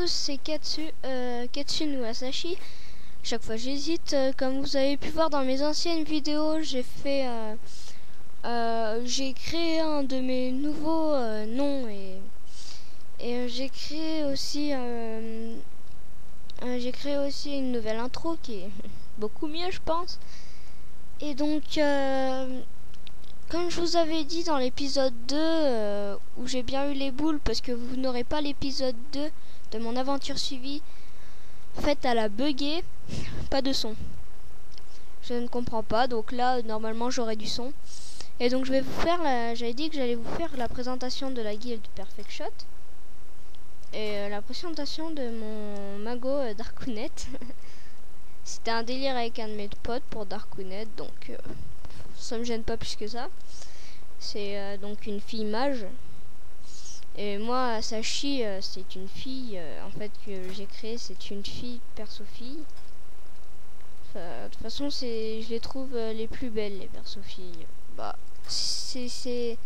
tous, c'est Katsune ou Asashi. Chaque fois j'hésite. Comme vous avez pu voir dans mes anciennes vidéos, j'ai créé un de mes nouveaux noms et j'ai créé aussi une nouvelle intro qui est beaucoup mieux, je pense. Et donc comme je vous avais dit dans l'épisode 2 où j'ai bien eu les boules parce que vous n'aurez pas l'épisode 2 de mon aventure suivie, faite à la buggée, pas de son. Je ne comprends pas, donc là normalement j'aurai du son. Et donc je vais vous faire j'avais dit que j'allais vous faire la présentation de la guilde Perfect Shot et la présentation de mon mago Darkounet. C'était un délire avec un de mes potes pour Darkounet, donc ça me gêne pas plus que ça. C'est donc une fille mage. Et moi, Sashi, c'est une fille en fait que j'ai créée. C'est une fille perso-fille. De toute façon, je les trouve les plus belles, les perso-filles. Bah, c'est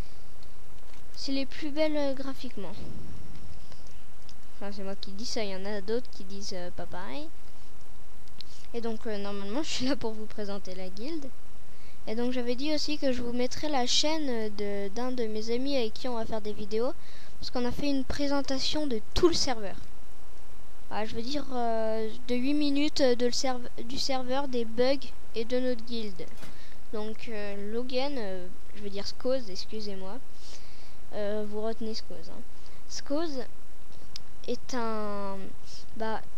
les plus belles graphiquement. Enfin, c'est moi qui dis ça. Il y en a d'autres qui disent pas pareil. Et donc, normalement, je suis là pour vous présenter la guilde. Et donc j'avais dit aussi que je vous mettrais la chaîne d'un de mes amis avec qui on va faire des vidéos. Parce qu'on a fait une présentation de tout le serveur. Voilà, je veux dire de 8 minutes du serveur, des bugs et de notre guilde. Donc Logan, je veux dire Skoz, excusez-moi. Vous retenez Skoz. Hein. Skoz est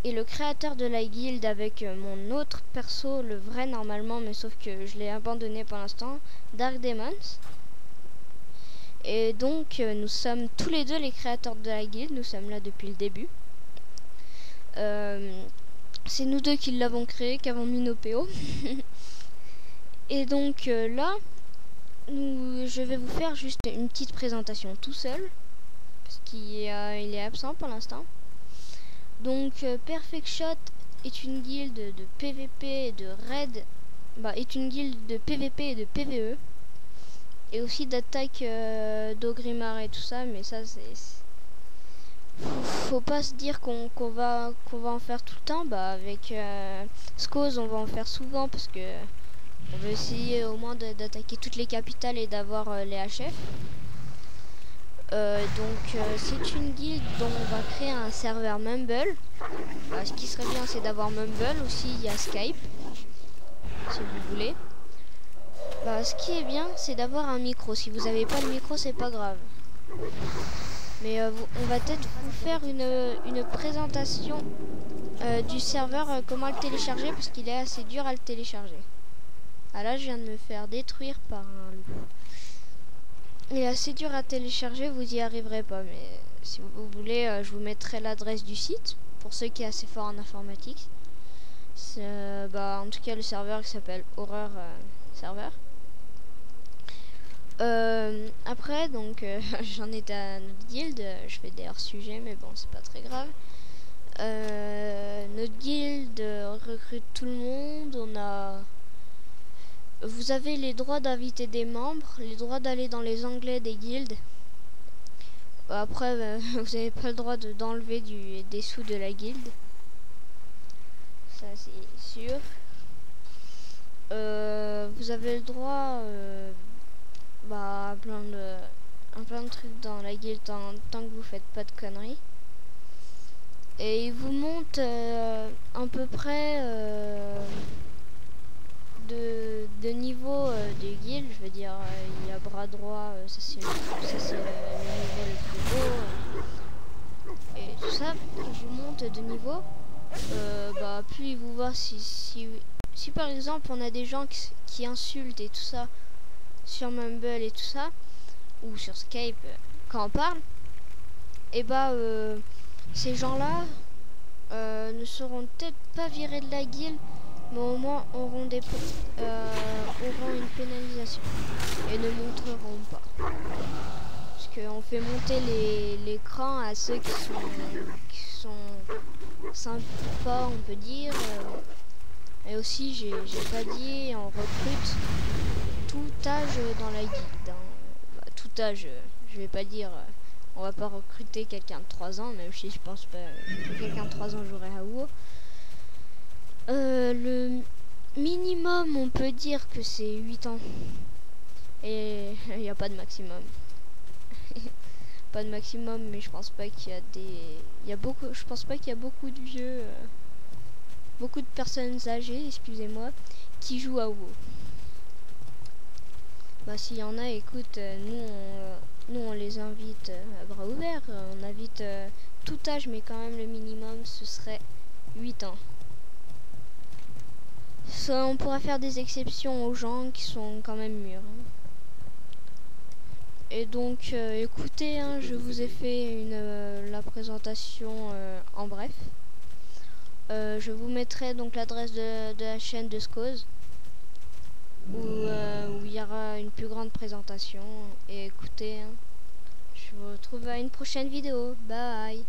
est le créateur de la guilde avec mon autre perso, le vrai normalement, mais sauf que je l'ai abandonné pour l'instant, Dark Demons. Et donc nous sommes tous les deux les créateurs de la guilde, nous sommes là depuis le début. C'est nous deux qui l'avons créé, qui avons mis nos PO. Et donc là, je vais vous faire juste une petite présentation tout seul, parce qu'il est absent pour l'instant. Donc Perfect Shot est une guilde de PVP et de raid, est une guilde de PVP et de PVE, et aussi d'attaque d'Ogrimmar et tout ça, mais ça faut pas se dire qu'on va en faire tout le temps. Avec Skoz on va en faire souvent parce que on veut essayer au moins d'attaquer toutes les capitales et d'avoir les HF. C'est une guilde dont on va créer un serveur Mumble. Ce qui serait bien, c'est d'avoir Mumble. Aussi, il y a Skype, si vous voulez. Ce qui est bien, c'est d'avoir un micro. Si vous n'avez pas le micro, c'est pas grave. Mais on va peut-être vous faire une présentation du serveur, comment le télécharger, parce qu'il est assez dur à le télécharger. Ah là, je viens de me faire détruire par un loup. Il est assez dur à télécharger, vous y arriverez pas, mais si vous voulez, je vous mettrai l'adresse du site pour ceux qui sont assez forts en informatique. En tout cas, le serveur qui s'appelle Horror Server. Après, donc, j'en étais à notre guilde, je fais des hors-sujets, mais bon, c'est pas très grave. Notre guilde recrute tout le monde, vous avez les droits d'inviter des membres, les droits d'aller dans les onglets des guildes. Après, vous n'avez pas le droit d'enlever des sous de la guilde. Ça, c'est sûr. Vous avez le droit à plein de trucs dans la guilde tant que vous faites pas de conneries. Et ils vous montent à peu près de niveau de guilde, je veux dire, il y a bras droit, ça c'est le niveau le plus haut, et tout ça, il vous monte de niveau, puis il vous voit si par exemple on a des gens qui insultent et tout ça sur Mumble et tout ça, ou sur Skype quand on parle, et ces gens-là ne seront peut-être pas virés de la guilde, mais au moins auront une pénalisation et ne montreront pas. Parce qu'on fait monter l'écran à ceux qui sont sympas, on peut dire. Et aussi, j'ai pas dit, on recrute tout âge dans la guilde. Tout âge, je vais pas dire On va pas recruter quelqu'un de 3 ans, même si je pense pas que quelqu'un de 3 ans jouerait à WoW. Le minimum, on peut dire que c'est 8 ans. Et il n'y a pas de maximum. Pas de maximum, mais je pense pas qu'il y a des... Je pense pas qu'il y a beaucoup de vieux... beaucoup de personnes âgées, excusez-moi, qui jouent à WoW. Bah s'il y en a, écoute, nous on les invite à bras ouverts. On invite tout âge, mais quand même le minimum, ce serait 8 ans. Ça, on pourra faire des exceptions aux gens qui sont quand même mûrs. Et donc, écoutez, hein, je vous ai fait la présentation en bref. Je vous mettrai donc l'adresse de la chaîne de Skos, où il y aura une plus grande présentation. Et écoutez, hein, je vous retrouve à une prochaine vidéo. Bye!